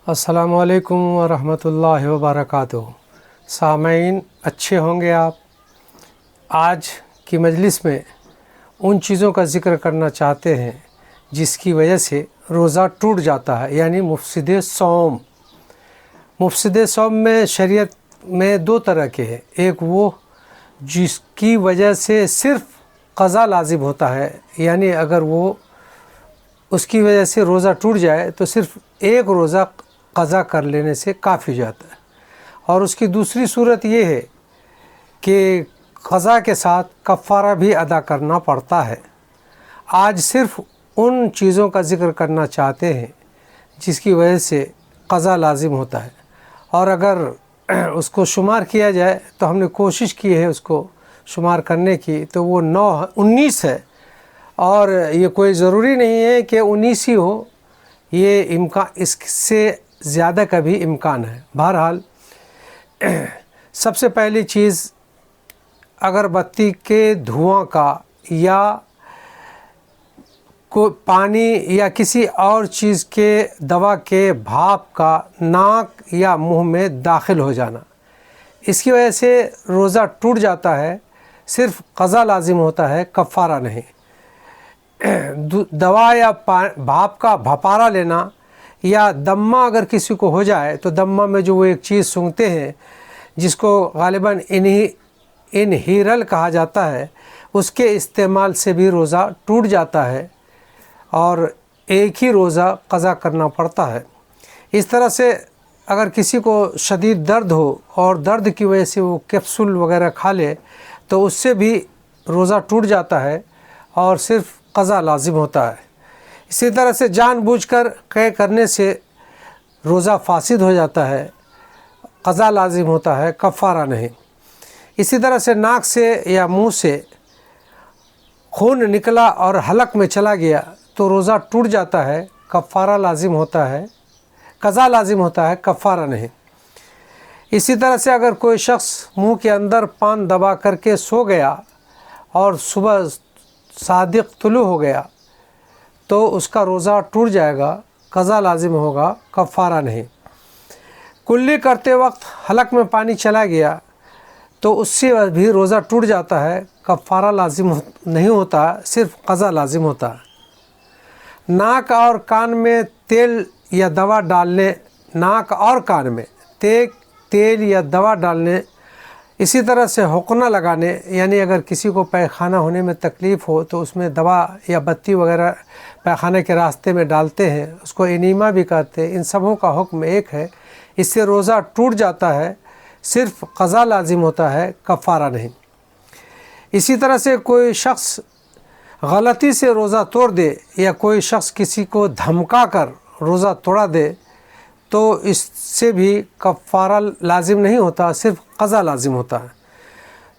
السلام علیکم ورحمۃ اللہ وبرکاتہ۔ سامعین اچھے ہوں گے آپ۔ آج کی مجلس میں ان چیزوں کا ذکر کرنا چاہتے ہیں جس کی وجہ سے روزہ ٹوٹ جاتا ہے، یعنی مفسد صوم۔ مفسد صوم میں شریعت میں دو طرح کے ہیں۔ ایک وہ جس کی وجہ سے صرف قضا لازم ہوتا ہے، یعنی اگر وہ اس کی وجہ سے روزہ ٹوٹ جائے تو صرف ایک روزہ قضا کر لینے سے کافی ہو جاتا ہے، اور اس کی دوسری صورت یہ ہے کہ قضا کے ساتھ کفارہ بھی ادا کرنا پڑتا ہے۔ آج صرف ان چیزوں کا ذکر کرنا چاہتے ہیں جس کی وجہ سے قضا لازم ہوتا ہے، اور اگر اس کو شمار کیا جائے تو ہم نے کوشش کی ہے اس کو شمار کرنے کی، تو وہ 19 ہے، اور یہ کوئی ضروری نہیں ہے کہ 19 ہی ہو، یہ اس سے زیادہ کا بھی امکان ہے۔ بہرحال سب سے پہلی چیز اگربتی کے دھواں کا یا پانی یا کسی اور چیز کے دوا کے بھاپ کا ناک یا منہ میں داخل ہو جانا، اس کی وجہ سے روزہ ٹوٹ جاتا ہے۔ صرف قضا لازم ہوتا ہے، کفارہ نہیں۔ دوا یا بھاپ کا بھپارا لینا یا دمہ اگر کسی کو ہو جائے تو دمہ میں جو وہ ایک چیز سونگھتے ہیں جس کو غالباً انہیرل کہا جاتا ہے، اس کے استعمال سے بھی روزہ ٹوٹ جاتا ہے اور ایک ہی روزہ قضا کرنا پڑتا ہے۔ اس طرح سے اگر کسی کو شدید درد ہو اور درد کی وجہ سے وہ کیپسول وغیرہ کھا لے تو اس سے بھی روزہ ٹوٹ جاتا ہے اور صرف قضا لازم ہوتا ہے۔ اسی طرح سے جان بوجھ کر قے کرنے سے روزہ فاسد ہو جاتا ہے، قضا لازم ہوتا ہے، کفارہ نہیں۔ اسی طرح سے ناک سے یا منہ سے خون نکلا اور حلق میں چلا گیا تو روزہ ٹوٹ جاتا ہے، کفارہ لازم ہوتا ہے، قضا لازم ہوتا ہے، کفارہ نہیں۔ اسی طرح سے اگر کوئی شخص منہ کے اندر پان دبا کر کے سو گیا اور صبح صادق طلوع ہو گیا تو اس کا روزہ ٹوٹ جائے گا، قضا لازم ہوگا، کفارہ نہیں۔ کلی کرتے وقت حلق میں پانی چلا گیا تو اس سے بھی روزہ ٹوٹ جاتا ہے، کفارہ لازم نہیں ہوتا، صرف قضا لازم ہوتا ہے۔ ناک اور کان میں تیل یا دوا ڈالنے، ناک اور کان میں تیل یا دوا ڈالنے، اسی طرح سے حقنہ لگانے، یعنی اگر کسی کو پیخانہ ہونے میں تکلیف ہو تو اس میں دوا یا بتی وغیرہ پیخانے کے راستے میں ڈالتے ہیں، اس کو انیما بھی کہتے ہیں۔ ان سبوں کا حکم ایک ہے، اس سے روزہ ٹوٹ جاتا ہے، صرف قضا لازم ہوتا ہے، کفارہ نہیں۔ اسی طرح سے کوئی شخص غلطی سے روزہ توڑ دے یا کوئی شخص کسی کو دھمکا کر روزہ توڑا دے تو اس سے بھی کفارہ لازم نہیں ہوتا، صرف قضا لازم ہوتا ہے۔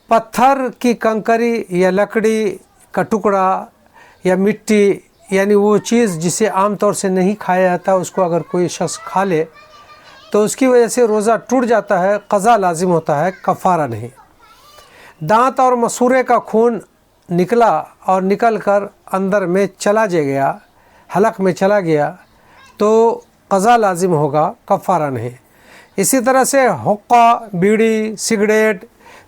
پتھر کی کنکری یا لکڑی کا ٹکڑا یا مٹی، یعنی وہ چیز جسے عام طور سے نہیں کھایا جاتا، اس کو اگر کوئی شخص کھا لے تو اس کی وجہ سے روزہ ٹوٹ جاتا ہے، قضا لازم ہوتا ہے، کفارہ نہیں۔ دانت اور مسورے کا خون نکلا اور نکل کر اندر میں چلا گیا، حلق میں چلا گیا تو قضا لازم ہوگا، کفارہ نہیں۔ اسی طرح سے حقہ، بیڑی، سگریٹ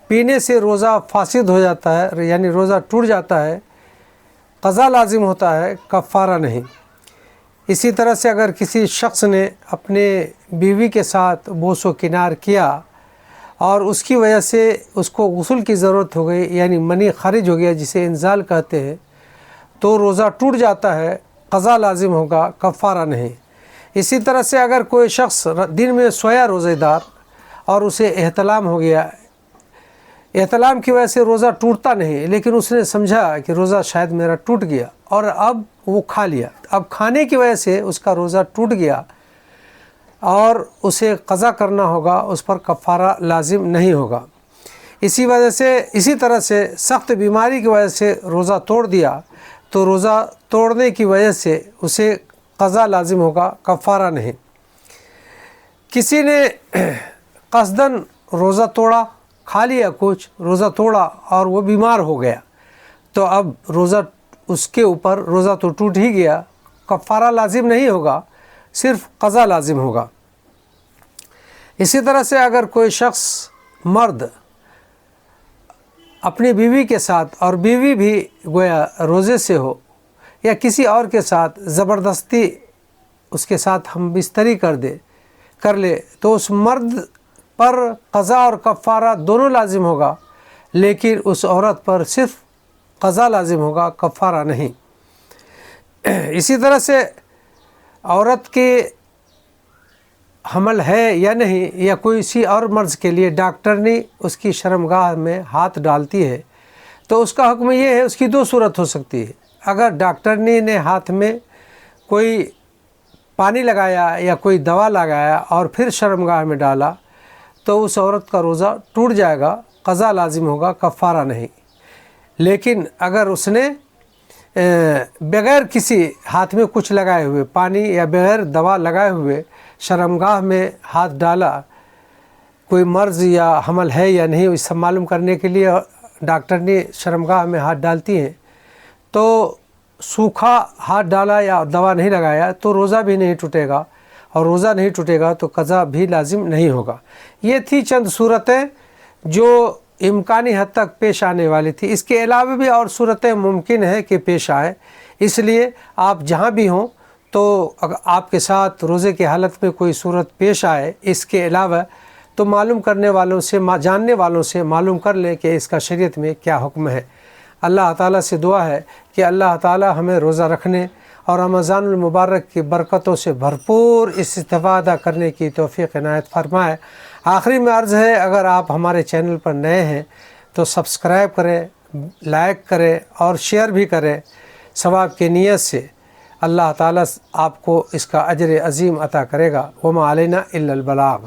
پینے سے روزہ فاسد ہو جاتا ہے، یعنی روزہ ٹوٹ جاتا ہے، قضا لازم ہوتا ہے، کفارہ نہیں۔ اسی طرح سے اگر کسی شخص نے اپنے بیوی کے ساتھ بوس و کنار کیا اور اس کی وجہ سے اس کو غسل کی ضرورت ہو گئی، یعنی منی خارج ہو گیا جسے انزال کہتے ہیں، تو روزہ ٹوٹ جاتا ہے، قضا لازم ہوگا، کفارہ نہیں۔ اسی طرح سے اگر کوئی شخص دن میں سویا روزہ دار اور اسے احتلام ہو گیا، احتلام کی وجہ سے روزہ ٹوٹتا نہیں، لیکن اس نے سمجھا کہ روزہ شاید میرا ٹوٹ گیا اور اب وہ کھا لیا، اب کھانے کی وجہ سے اس کا روزہ ٹوٹ گیا اور اسے قضا کرنا ہوگا، اس پر کفارہ لازم نہیں ہوگا۔ اسی طرح سے سخت بیماری کی وجہ سے روزہ توڑ دیا تو روزہ توڑنے کی وجہ سے اسے قضا لازم ہوگا، کفارہ نہیں۔ کسی نے قصداً روزہ توڑا، کھا لیا کچھ، روزہ توڑا اور وہ بیمار ہو گیا تو اب روزہ اس کے اوپر روزہ تو ٹوٹ ہی گیا، کفارہ لازم نہیں ہوگا، صرف قضا لازم ہوگا۔ اسی طرح سے اگر کوئی شخص مرد اپنی بیوی کے ساتھ اور بیوی بھی گویا روزے سے ہو یا کسی اور کے ساتھ زبردستی اس کے ساتھ ہم بستری کر لے تو اس مرد پر قضا اور کفارہ دونوں لازم ہوگا، لیکن اس عورت پر صرف قضا لازم ہوگا، کفارہ نہیں۔ اسی طرح سے عورت کے حمل ہے یا نہیں یا کوئی کسی اور مرض کے لیے ڈاکٹرنی اس کی شرمگاہ میں ہاتھ ڈالتی ہے تو اس کا حکم یہ ہے، اس کی دو صورت ہو سکتی ہے۔ اگر ڈاکٹرنی نے ہاتھ میں کوئی پانی لگایا یا کوئی دوا لگایا اور پھر شرمگاہ میں ڈالا تو اس عورت کا روزہ ٹوٹ جائے گا، قضا لازم ہوگا، کفارہ نہیں۔ لیکن اگر اس نے بغیر کسی ہاتھ میں کچھ لگائے ہوئے پانی یا بغیر دوا لگائے ہوئے شرمگاہ میں ہاتھ ڈالا، کوئی مرض یا حمل ہے یا نہیں اس سے معلوم کرنے کے لیے ڈاکٹرنی شرمگاہ میں ہاتھ ڈالتی ہیں، تو سوکھا ہاتھ ڈالا یا دوا نہیں لگایا تو روزہ بھی نہیں ٹوٹے گا، اور روزہ نہیں ٹوٹے گا تو قضا بھی لازم نہیں ہوگا۔ یہ تھی چند صورتیں جو امکانی حد تک پیش آنے والی تھی۔ اس کے علاوہ بھی اور صورتیں ممکن ہے کہ پیش آئیں، اس لیے آپ جہاں بھی ہوں تو اگر آپ کے ساتھ روزے کی حالت میں کوئی صورت پیش آئے اس کے علاوہ تو معلوم کرنے والوں سے، جاننے والوں سے معلوم کر لیں کہ اس کا شریعت میں کیا حکم ہے۔ اللہ تعالیٰ سے دعا ہے کہ اللہ تعالیٰ ہمیں روزہ رکھنے اور رمضان المبارک کی برکتوں سے بھرپور استفادہ کرنے کی توفیق عنایت فرمائے۔ آخری میں عرض ہے، اگر آپ ہمارے چینل پر نئے ہیں تو سبسکرائب کریں، لائک کریں اور شیئر بھی کریں ثواب کی نیت سے۔ اللہ تعالیٰ آپ کو اس کا اجر عظیم عطا کرے گا۔ وما علینا الا البلاغ۔